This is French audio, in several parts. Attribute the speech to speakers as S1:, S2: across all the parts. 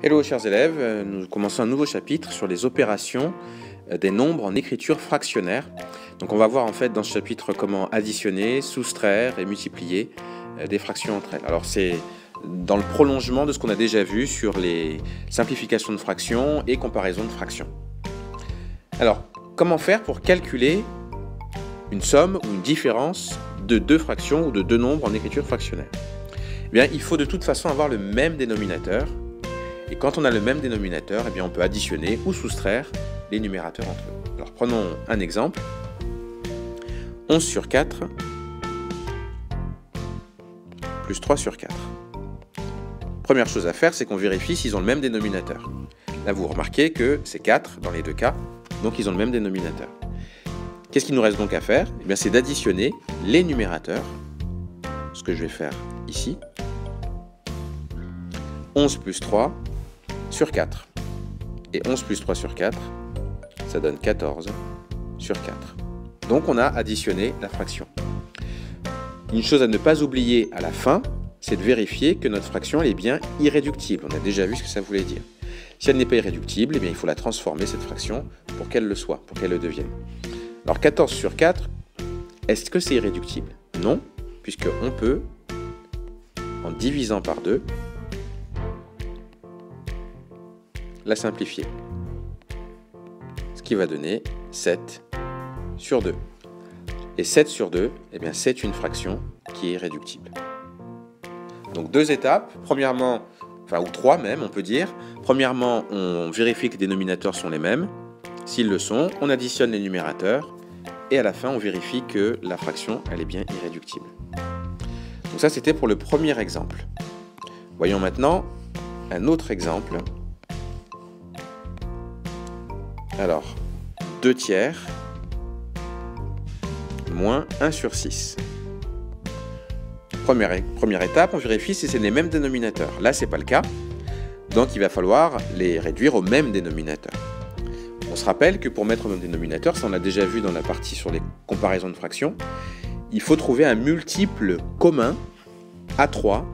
S1: Hello chers élèves, nous commençons un nouveau chapitre sur les opérations des nombres en écriture fractionnaire. Donc on va voir en fait dans ce chapitre comment additionner, soustraire et multiplier des fractions entre elles. Alors c'est dans le prolongement de ce qu'on a déjà vu sur les simplifications de fractions et comparaison de fractions. Alors comment faire pour calculer une somme ou une différence de deux fractions ou de deux nombres en écriture fractionnaire? Eh bien, il faut de toute façon avoir le même dénominateur. Et quand on a le même dénominateur, eh bien, on peut additionner ou soustraire les numérateurs entre eux. Alors prenons un exemple. 11 sur 4 plus 3 sur 4. Première chose à faire, c'est qu'on vérifie s'ils ont le même dénominateur. Là, vous remarquez que c'est 4 dans les deux cas, donc ils ont le même dénominateur. Qu'est-ce qu'il nous reste donc à faire? Eh bien, c'est d'additionner les numérateurs, ce que je vais faire ici. 11 plus 3 sur 4. Et 11 plus 3 sur 4, ça donne 14 sur 4. Donc on a additionné la fraction. Une chose à ne pas oublier à la fin, c'est de vérifier que notre fraction elle est bien irréductible. On a déjà vu ce que ça voulait dire. Si elle n'est pas irréductible, eh bien, il faut la transformer, cette fraction, pour qu'elle le soit, pour qu'elle le devienne. Alors 14 sur 4, est-ce que c'est irréductible? Non, puisqu'on peut, en divisant par 2, la simplifier. Ce qui va donner 7 sur 2. Et 7 sur 2, eh bien, c'est une fraction qui est irréductible. Donc deux étapes. Premièrement, ou trois même, on peut dire. Premièrement, on vérifie que les dénominateurs sont les mêmes. S'ils le sont, on additionne les numérateurs. Et à la fin, on vérifie que la fraction, elle est bien irréductible. Donc ça, c'était pour le premier exemple. Voyons maintenant un autre exemple. Alors, 2 tiers moins 1 sur 6. Première étape, on vérifie si c'est les mêmes dénominateurs. Là, ce n'est pas le cas. Donc, il va falloir les réduire au même dénominateur. On se rappelle que pour mettre au même dénominateur, ça on a déjà vu dans la partie sur les comparaisons de fractions, il faut trouver un multiple commun à 3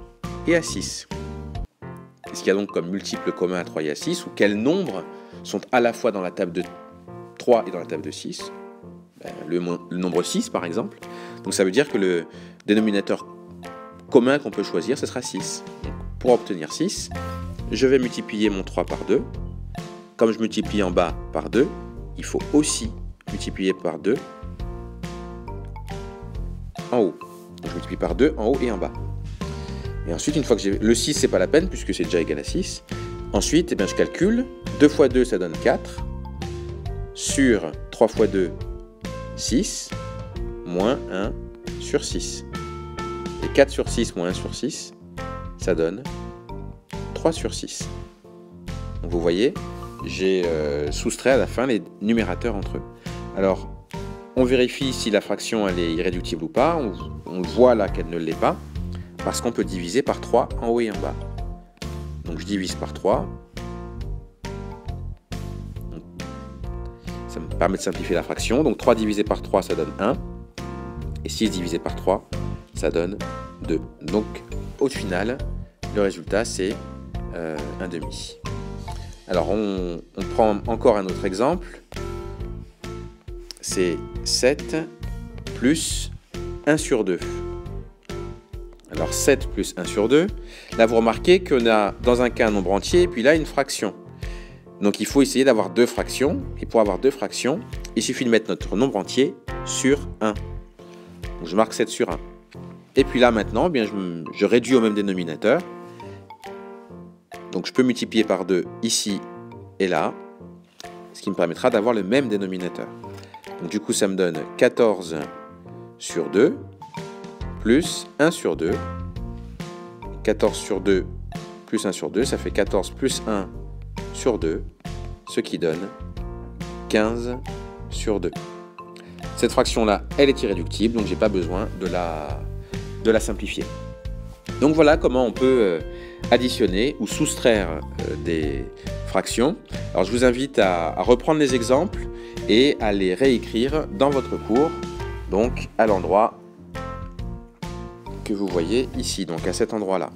S1: et à 6. Qu'est-ce qu'il y a donc comme multiple commun à 3 et à 6? Ou quels nombres sont à la fois dans la table de 3 et dans la table de 6? Le nombre 6 par exemple. Donc ça veut dire que le dénominateur commun qu'on peut choisir, ce sera 6. Donc, pour obtenir 6, je vais multiplier mon 3 par 2. Comme je multiplie en bas par 2, il faut aussi multiplier par 2 en haut. Donc je multiplie par 2 en haut et en bas. Et ensuite, une fois que j'ai... Le 6, c'est pas la peine puisque c'est déjà égal à 6. Ensuite, eh bien, je calcule. 2 fois 2, ça donne 4. Sur 3 fois 2, 6. Moins 1 sur 6. Et 4 sur 6 moins 1 sur 6, ça donne 3 sur 6. Donc vous voyez, j'ai soustrait à la fin les numérateurs entre eux. Alors, on vérifie si la fraction elle est irréductible ou pas. On voit là qu'elle ne l'est pas, parce qu'on peut diviser par 3 en haut et en bas. Donc je divise par 3. Ça me permet de simplifier la fraction. Donc 3 divisé par 3, ça donne 1. Et 6 divisé par 3, ça donne 2. Donc au final, le résultat c'est 1/2. Alors on prend encore un autre exemple. C'est 7 plus 1 sur 2. Alors 7 plus 1 sur 2. Là vous remarquez qu'on a dans un cas un nombre entier et puis là une fraction. Donc il faut essayer d'avoir deux fractions. Et pour avoir deux fractions, il suffit de mettre notre nombre entier sur 1. Donc je marque 7 sur 1. Et puis là maintenant, eh bien, je réduis au même dénominateur. Donc je peux multiplier par 2 ici et là, ce qui me permettra d'avoir le même dénominateur. Donc du coup ça me donne 14 sur 2 plus 1 sur 2. 14 sur 2 plus 1 sur 2, ça fait 14 plus 1 sur 2, ce qui donne 15 sur 2. Cette fraction-là, elle est irréductible, donc je n'ai pas besoin de la simplifier. Donc voilà comment on peut additionner ou soustraire des fractions. Alors je vous invite à reprendre les exemples et à les réécrire dans votre cours, donc à l'endroit que vous voyez ici, donc à cet endroit-là.